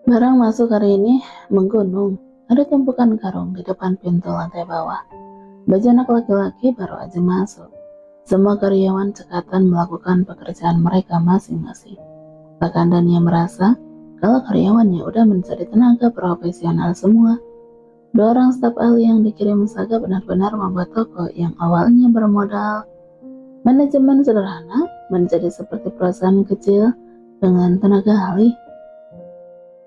Barang masuk hari ini menggunung. Ada tumpukan karung di depan pintu lantai bawah. Baju anak laki-laki baru aja masuk. Semua karyawan cekatan melakukan pekerjaan mereka masing-masing. Bahkan Dania merasa kalau karyawannya udah menjadi tenaga profesional semua. Dua orang staf ahli yang dikirim Saga benar-benar membuat toko yang awalnya bermodal manajemen sederhana menjadi seperti perusahaan kecil dengan tenaga ahli.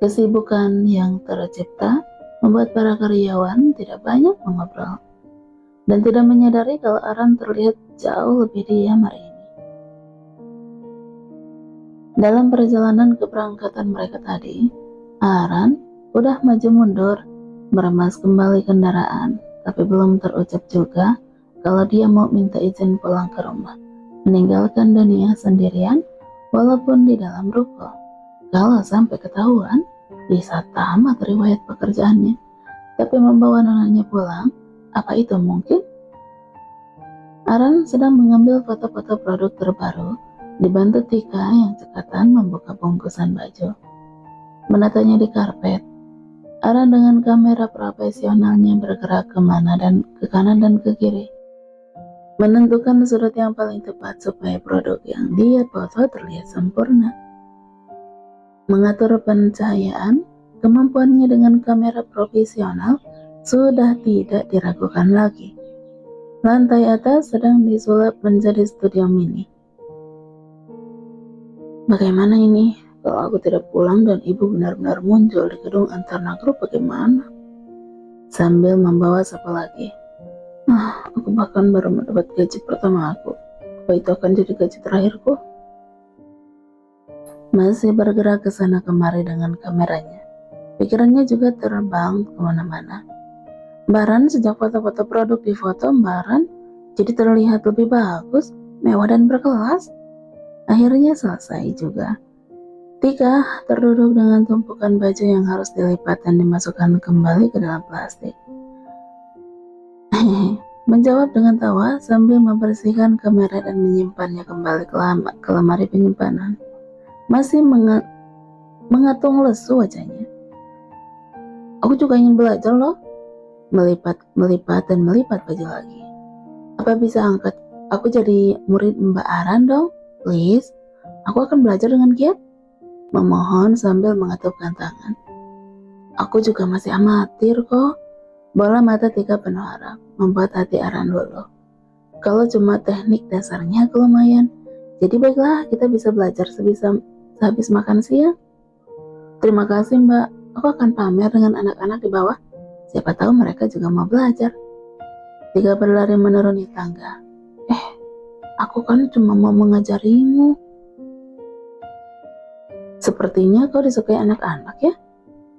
Kesibukan yang tercipta membuat para karyawan tidak banyak mengobrol dan tidak menyadari kalau Aran terlihat jauh lebih diam hari ini. Dalam perjalanan keberangkatan mereka tadi, Aran udah maju mundur, meremas kembali kendaraan, tapi belum terucap juga kalau dia mau minta izin pulang ke rumah, meninggalkan Dania sendirian walaupun di dalam ruko. Kalau sampai ketahuan, bisa tamat riwayat pekerjaannya. Tapi membawa nonanya pulang, apa itu mungkin? Aran sedang mengambil foto-foto produk terbaru, dibantu Tika yang cekatan membuka bungkusan baju. Menatanya di karpet, Aran dengan kamera profesionalnya bergerak kemana dan ke kanan dan ke kiri, menentukan sudut yang paling tepat supaya produk yang dia foto terlihat sempurna. Mengatur pencahayaan, kemampuannya dengan kamera profesional sudah tidak diragukan lagi. Lantai atas sedang disulap menjadi studio mini. Bagaimana ini? Kalau aku tidak pulang dan ibu benar-benar muncul di gedung Antarna Group, bagaimana? Sambil membawa sapu lagi. Aku bahkan baru mendapat gaji pertama aku. Apa itu akan jadi gaji terakhirku? Masih bergerak ke sana kemari dengan kameranya. Pikirannya juga terbang kemana-mana. Baran sejak foto-foto produk di foto Baran jadi terlihat lebih bagus, mewah dan berkelas. Akhirnya selesai juga. Tika terduduk dengan tumpukan baju yang harus dilipat dan dimasukkan kembali ke dalam plastik. Menjawab dengan tawa sambil membersihkan kamera dan menyimpannya kembali ke lemari penyimpanan. Masih mengatung lesu wajahnya. Aku juga ingin belajar loh. Melipat dan melipat baju lagi. Apa bisa angkat aku jadi murid Mbak Aran dong? Please. Aku akan belajar dengan giat. Memohon sambil mengatupkan tangan. Aku juga masih amatir kok. Bola mata Tika penuh harap, membuat hati Aran luluh. Kalau cuma teknik dasarnya aku lumayan. Jadi baiklah, kita bisa belajar sehabis makan siang. Terima kasih Mbak, aku akan pamer dengan anak-anak di bawah. Siapa tahu mereka juga mau belajar. Tika berlari menuruni tangga. Aku kan cuma mau mengajarimu. Sepertinya kau disukai anak-anak ya?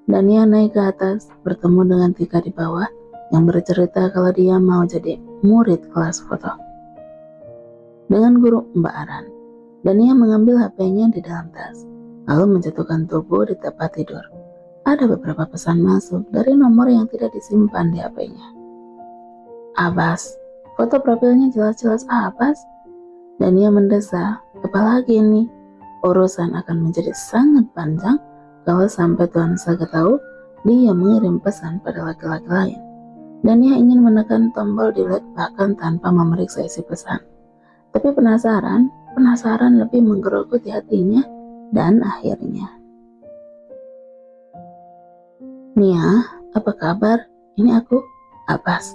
Dania naik ke atas, bertemu dengan Tika di bawah, yang bercerita kalau dia mau jadi murid kelas foto. Dengan guru Mbak Aran, Dania mengambil HP-nya di dalam tas, lalu menjatuhkan tubuh di tempat tidur. Ada beberapa pesan masuk dari nomor yang tidak disimpan di HP-nya. Abbas, foto profilnya jelas-jelas Abbas. Dania mendesah, apalagi ini? Urusan akan menjadi sangat panjang kalau sampai Tuan Saga tahu dia mengirim pesan pada laki-laki lain. Dania ingin menekan tombol delete bahkan tanpa memeriksa isi pesan. Tapi penasaran lebih menggerogoti hatinya dan akhirnya. Nia, apa kabar? Ini aku, Abbas.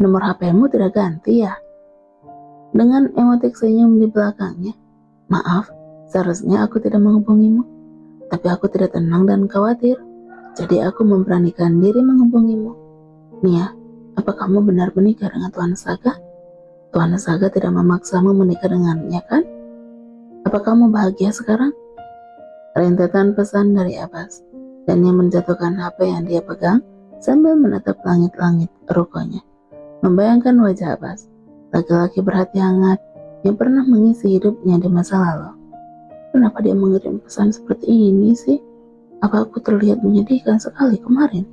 Nomor HP-mu tidak ganti ya? Dengan emotik senyum di belakangnya. Maaf, seharusnya aku tidak menghubungimu. Tapi aku tidak tenang dan khawatir. Jadi aku memberanikan diri menghubungimu. Nia, apa kamu benar menikah dengan Tuan Saga? Tuan Saga tidak memaksamu menikah dengannya kan? Apa kamu bahagia sekarang? Rentetan pesan dari Abbas. Dan dia menjatuhkan HP yang dia pegang sambil menatap langit-langit rukonya. Membayangkan wajah Abbas, laki-laki berhati hangat yang pernah mengisi hidupnya di masa lalu. Kenapa dia mengirim pesan seperti ini sih? Apa aku terlihat menyedihkan sekali kemarin?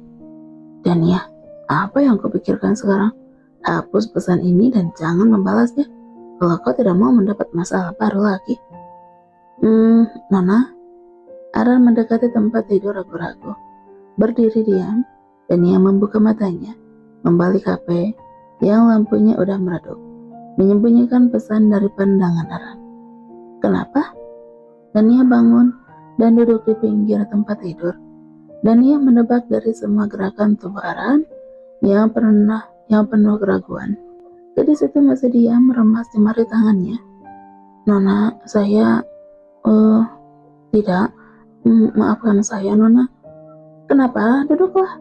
Dan ya, apa yang kau pikirkan sekarang? Hapus pesan ini dan jangan membalasnya kalau kau tidak mau mendapat masalah baru lagi. Nona, Aran mendekati tempat tidur ragu-ragu, berdiri diam, dan ia membuka matanya, membalik HP yang lampunya udah meredup, menyembunyikan pesan dari pandangan Aran. Kenapa? Dan ia bangun dan duduk di pinggir tempat tidur, dan ia menebak dari semua gerakan tubuh Aran yang penuh keraguan. Gadis itu masih diam meremas jemari tangannya. Nona, saya, tidak, maafkan saya, Nona. Kenapa? Duduklah.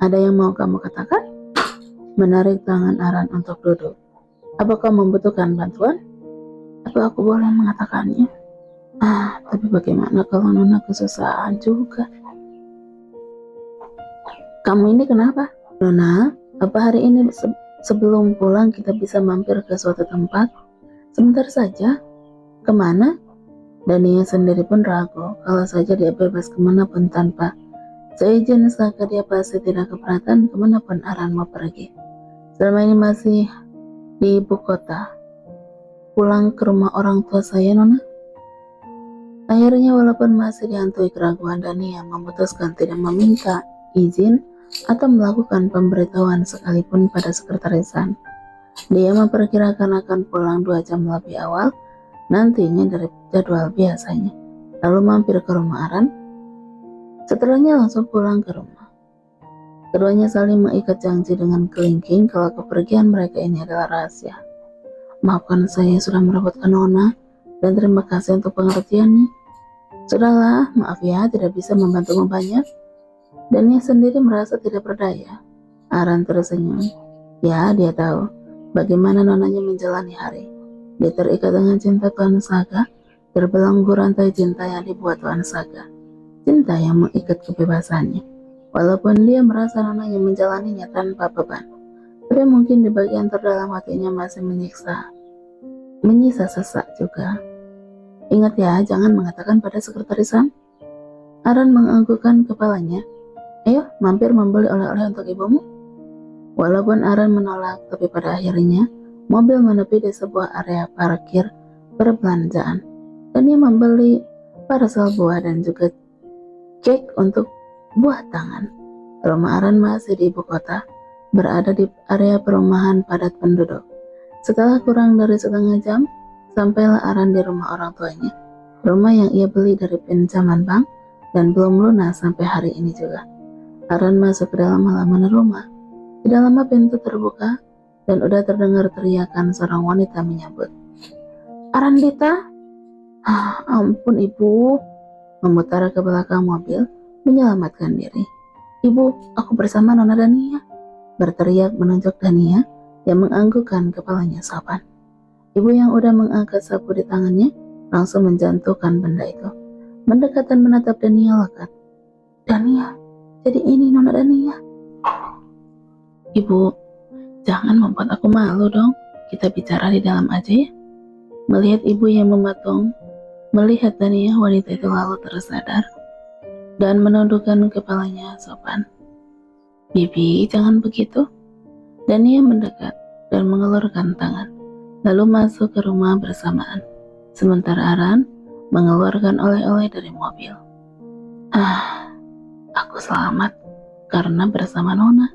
Ada yang mau kamu katakan? Menarik tangan Aran untuk duduk. Apakah membutuhkan bantuan? Apa aku boleh mengatakannya? Tapi bagaimana kalau Nona kesusahan juga? Kamu ini kenapa? Nona, apa hari ini sebelum pulang kita bisa mampir ke suatu tempat? Sebentar saja. Kemana? Dania sendiri pun ragu kalau saja dia bebas kemanapun tanpa seizin Saka, dia pasti tidak keberatan kemanapun Aran mau pergi. Selama ini masih di ibu kota. Pulang ke rumah orang tua saya, Nona. Akhirnya walaupun masih dihantui keraguan, Dania memutuskan tidak meminta izin atau melakukan pemberitahuan sekalipun pada sekretarisan. Dia memperkirakan akan pulang 2 jam lebih awal nantinya dari jadwal biasanya, lalu mampir ke rumah Aran. Setelahnya langsung pulang ke rumah. Keduanya saling mengikat janji dengan kelingking kalau kepergian mereka ini adalah rahasia. Maafkan saya sudah merepotkan Nona, dan terima kasih untuk pengertiannya. Sudahlah, maaf ya tidak bisa membantumu banyak. Dan ia sendiri merasa tidak berdaya. Aran tersenyum. Ya, dia tahu bagaimana nonanya menjalani hari. Dia terikat dengan cinta Tuan Saga, terbelenggu rantai cinta yang dibuat Tuan Saga. Cinta yang mengikat kebebasannya. Walaupun dia merasa nonanya menjalaninya tanpa beban, tapi mungkin di bagian terdalam hatinya masih menyisa sesak juga. Ingat ya, jangan mengatakan pada sekretarisan. Aran menganggukkan kepalanya. Ayo, mampir membeli oleh-oleh untuk ibumu. Walaupun Aran menolak, tapi pada akhirnya mobil menepi di sebuah area parkir perbelanjaan, dan dia membeli parcel buah dan juga cake untuk buah tangan. Rumah Aran masih di ibu kota, berada di area perumahan padat penduduk. Setelah kurang dari setengah jam, sampailah Aran di rumah orang tuanya, rumah yang ia beli dari pinjaman bank dan belum lunas sampai hari ini juga. Aran masuk ke dalam halaman rumah. Tidak lama pintu terbuka dan udah terdengar teriakan seorang wanita menyambut. Arandita? Ampun ibu. Memutar ke belakang mobil, menyelamatkan diri. Ibu, aku bersama Nona Dania. Berteriak menunjuk Dania yang menganggukkan kepalanya sopan. Ibu yang udah mengangkat sapu di tangannya langsung menjatuhkan benda itu. Mendekat dan menatap Dania lekat. Dania, jadi ini Nona Dania. Ibu, jangan membuat aku malu dong. Kita bicara di dalam aja ya. Melihat ibu yang mematung, melihat Dania, wanita itu lalu tersadar dan menundukkan kepalanya sopan. Bibi, jangan begitu. Dania mendekat dan mengelurkan tangan, lalu masuk ke rumah bersamaan. Sementara Aran mengeluarkan oleh-oleh dari mobil. Aku selamat karena bersama Nona.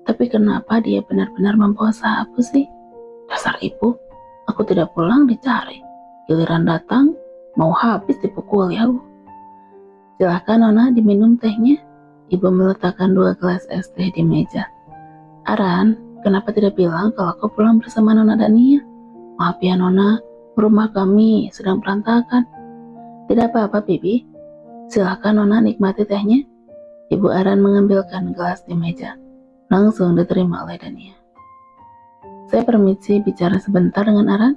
Tapi kenapa dia benar-benar membawa sapu sih? Dasar ibu, aku tidak pulang dicari. Giliran datang, mau habis dipukul ya. Silahkan Nona diminum tehnya. Ibu meletakkan 2 gelas es teh di meja. Aran, kenapa tidak bilang kalau aku pulang bersama Nona Dania? Maaf ya Nona, rumah kami sedang berantakan. Tidak apa-apa Bibi. Silahkan Nona nikmati tehnya. Ibu Aran mengambilkan gelas di meja. Langsung diterima oleh Dania. Saya permisi bicara sebentar dengan Aran,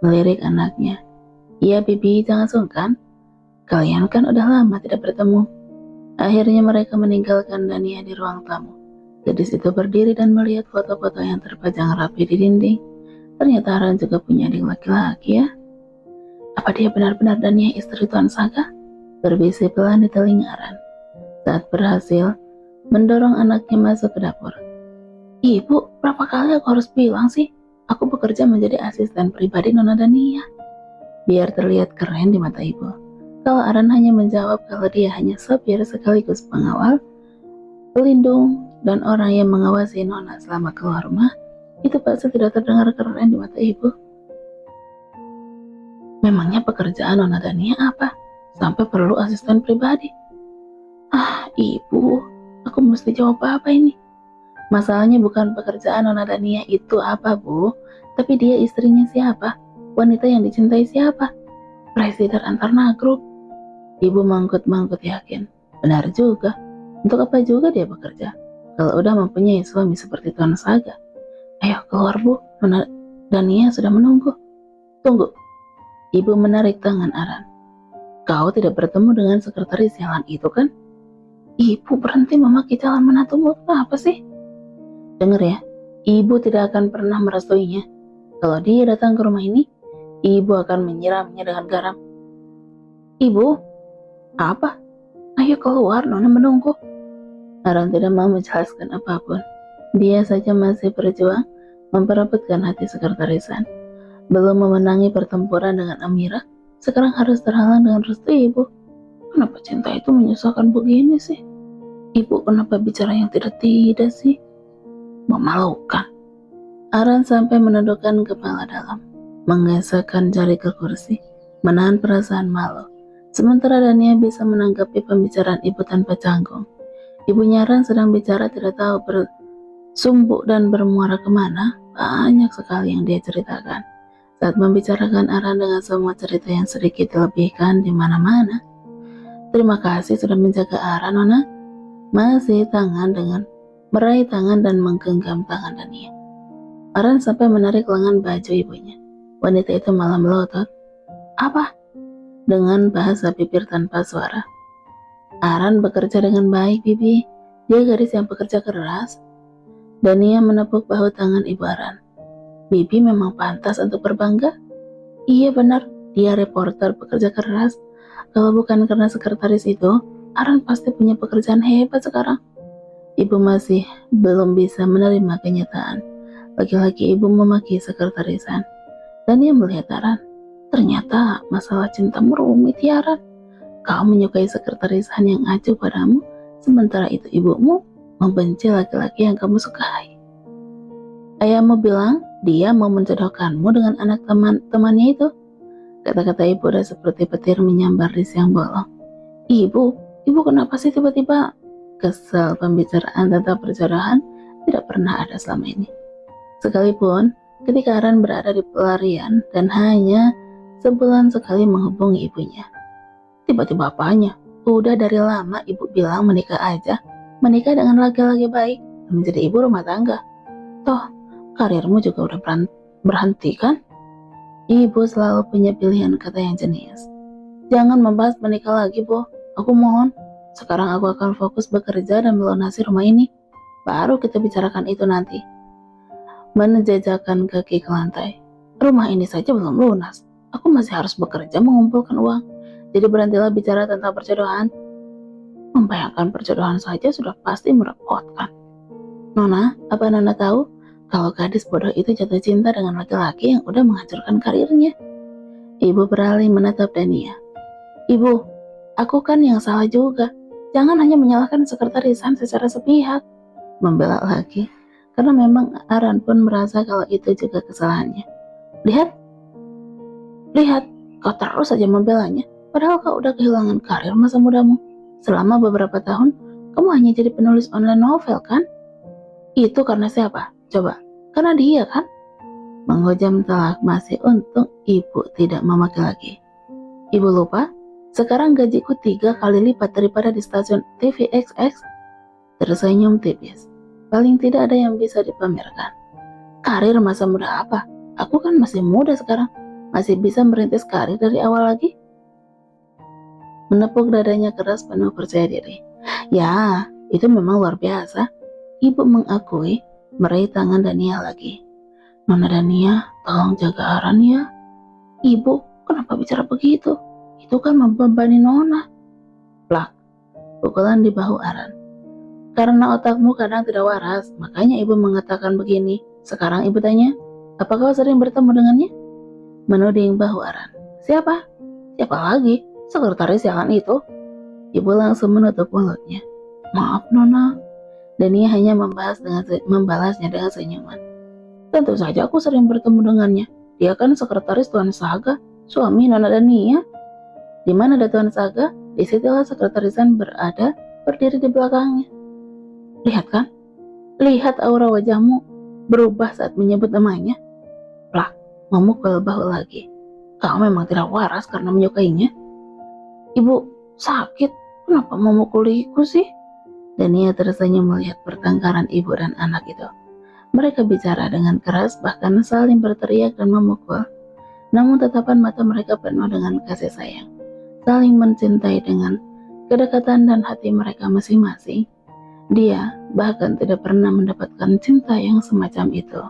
melirik anaknya. Iya Bibi, jangan sungkan. Kalian kan udah lama tidak bertemu. Akhirnya mereka meninggalkan Dania di ruang tamu. Gadis itu berdiri dan melihat foto-foto yang terpajang rapi di dinding. Ternyata Aran juga punya adik laki-laki ya. Apa dia benar-benar Dania istri Tuan Saga? Berbisik pelan di telinga Aran saat berhasil mendorong anaknya masuk ke dapur. Ibu, berapa kali aku harus bilang sih? Aku bekerja menjadi asisten pribadi Nona Dania. Biar terlihat keren di mata ibu. Kalau Aran hanya menjawab kalau dia hanya sopir sekaligus pengawal, pelindung, dan orang yang mengawasi Nona selama keluar rumah, itu pasti tidak terdengar keren di mata ibu. Memangnya pekerjaan Nona Dania apa? Sampai perlu asisten pribadi. Ah, ibu, aku mesti jawab apa ini? Masalahnya bukan pekerjaan Nona Dania itu apa, Bu, tapi dia istrinya siapa? Wanita yang dicintai siapa? Presiden Antarna Group. Ibu mangkut-mangkut yakin. Benar juga. Untuk apa juga dia bekerja? Kalau udah mempunyai suami seperti Tuan Saga. Ayo keluar, Bu. Nona Dania sudah menunggu. Tunggu. Ibu menarik tangan Aran. Kau tidak bertemu dengan sekretaris jalan itu kan? Ibu berhenti memaki jalan menantumu. Kenapa sih? Dengar ya, ibu tidak akan pernah merestuinya. Kalau dia datang ke rumah ini, ibu akan menyiramnya dengan garam. Ibu, apa? Ayo keluar, Nona menunggu. Aran tidak mau menjelaskan apapun. Dia saja masih berjuang memperebutkan hati sekretarisan. Belum memenangi pertempuran dengan Amira, sekarang harus terhalang dengan restu ibu. Kenapa cinta itu menyusahkan begini sih? Ibu kenapa bicara yang tidak-tidak sih? Memalukan. Aran sampai menundukkan kepala dalam, menggesekkan jari ke kursi, menahan perasaan malu. Sementara Dania bisa menanggapi pembicaraan ibu tanpa canggung. Ibunya Aran sedang bicara tidak tahu bersumbuk dan bermuara kemana. Banyak sekali yang dia ceritakan. Saat membicarakan Aran dengan semua cerita yang sedikit dilebihkan di mana-mana. Terima kasih sudah menjaga Aran, Nona. Masih tangan dengan meraih tangan dan menggenggam tangan Dania. Aran sampai menarik lengan baju ibunya. Wanita itu malah melotot. Apa? Dengan bahasa bibir tanpa suara. Aran bekerja dengan baik, Bibi. Dia gadis yang bekerja keras. Dania menepuk bahu tangan ibu Aran. Bibi memang pantas untuk berbangga. Iya benar, dia reporter bekerja keras. Kalau bukan karena sekretaris itu, Aran pasti punya pekerjaan hebat sekarang. Ibu masih belum bisa menerima kenyataan. Lagi-lagi ibu memaki sekretarisan. Dania melihat Aran. Ternyata masalah cintamu rumit ya, Aran. Kau menyukai sekretarisan yang acuh padamu, sementara itu ibumu membenci laki-laki yang kamu sukai. Ayahmu bilang dia mau menjodohkanmu dengan anak teman-temannya itu. Kata-kata ibu udah seperti petir menyambar di siang bolong. Ibu kenapa sih tiba-tiba? Kesal pembicaraan tentang perjodohan tidak pernah ada selama ini. Sekalipun ketika Aran berada di pelarian dan hanya sebulan sekali menghubungi ibunya. Tiba-tiba apanya? Udah dari lama ibu bilang menikah aja. Menikah dengan laki-laki baik dan menjadi ibu rumah tangga. Toh, karirmu juga udah berhenti kan? Ibu selalu punya pilihan kata yang jenius. Jangan membahas menikah lagi, Bu. Aku mohon. Sekarang aku akan fokus bekerja dan melunasi rumah ini. Baru kita bicarakan itu nanti. Menjejakkan kaki ke lantai. Rumah ini saja belum lunas. Aku masih harus bekerja mengumpulkan uang. Jadi berhentilah bicara tentang perjodohan. Membayangkan perjodohan saja sudah pasti merepotkan. Nona, apa Nona tahu kalau gadis bodoh itu jatuh cinta dengan laki-laki yang udah menghancurkan karirnya? Ibu beralih menatap Dania. Ibu, aku kan yang salah juga. Jangan hanya menyalahkan sekretarisan secara sepihak. Membela lagi. Karena memang Aran pun merasa kalau itu juga kesalahannya. Lihat, kau terus saja membelanya. Padahal kau udah kehilangan karir masa mudamu. Selama beberapa tahun, kamu hanya jadi penulis online novel kan? Itu karena siapa? Coba, karena dia kan? Menghujam telak masih untung ibu tidak memaki lagi. Ibu lupa? Sekarang gajiku 3 kali lipat daripada di stasiun TVXX. Tersenyum tipis. Paling tidak ada yang bisa dipamerkan. Karir masa muda apa? Aku kan masih muda sekarang. Masih bisa merintis karir dari awal lagi. Menepuk dadanya keras penuh percaya diri. Ya, itu memang luar biasa. Ibu mengakui, meraih tangan Dania lagi. Nona Dania, tolong jaga Aran ya. Ibu, kenapa bicara begitu? Itu kan membebani Nona. Plak, pukulan di bahu Aran. Karena otakmu kadang tidak waras, makanya ibu mengatakan begini. Sekarang ibu tanya, apakah kau sering bertemu dengannya? Menuding bahu Aran. Siapa? Siapa lagi? Sekretaris jalan itu? Ibu langsung menutup mulutnya. Maaf Nona. Dania hanya membalasnya dengan senyuman. Tentu saja aku sering bertemu dengannya. Dia kan sekretaris Tuan Saga, suami Nona Dania. Di mana ada Tuan Saga, disitulah sekretarisan berada, berdiri di belakangnya. Lihat kan? Lihat aura wajahmu berubah saat menyebut namanya. Plak, memukul bahu lagi. Kau memang tidak waras karena menyukainya. Ibu sakit, kenapa memukuliku sih? Dania tersenyum melihat pertengkaran ibu dan anak itu. Mereka bicara dengan keras, bahkan saling berteriak dan memukul. Namun tatapan mata mereka penuh dengan kasih sayang, saling mencintai dengan kedekatan dan hati mereka masing-masing. Dia bahkan tidak pernah mendapatkan cinta yang semacam itu.